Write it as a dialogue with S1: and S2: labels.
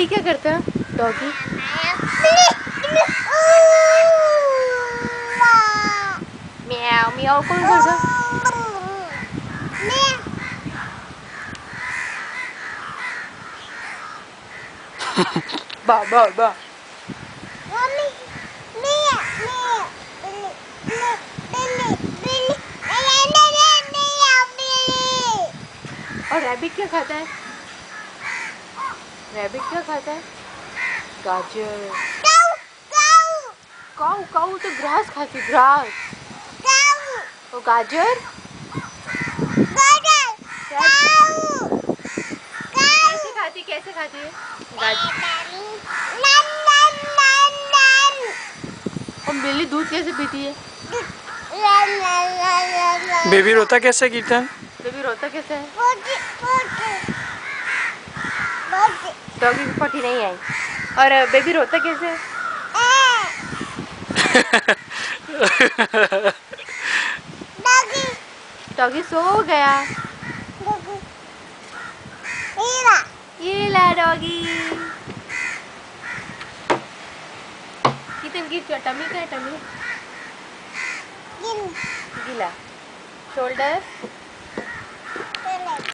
S1: बिल्ली क्या करता है? डॉगी म्याओ म्याओ कौन करता है? बा बा बा। और रैबिट क्या खाता है? रैबिट क्या खाता है? गाजर। काऊ काऊ तो ग्रास खाती, ग्रास। और गाजर कैसे खाती है गाजर? और बिल्ली दूध कैसे पीती है?
S2: बेबी रोता कैसे कीर्तन?
S1: बेबी रोता कैसे है? डॉगी की पट्टी नहीं आई। और बेबी रोता कैसे है? डॉगी सो गया। ये ला डॉगी। कितन की टमी का है? टमी गीला। शोल्डर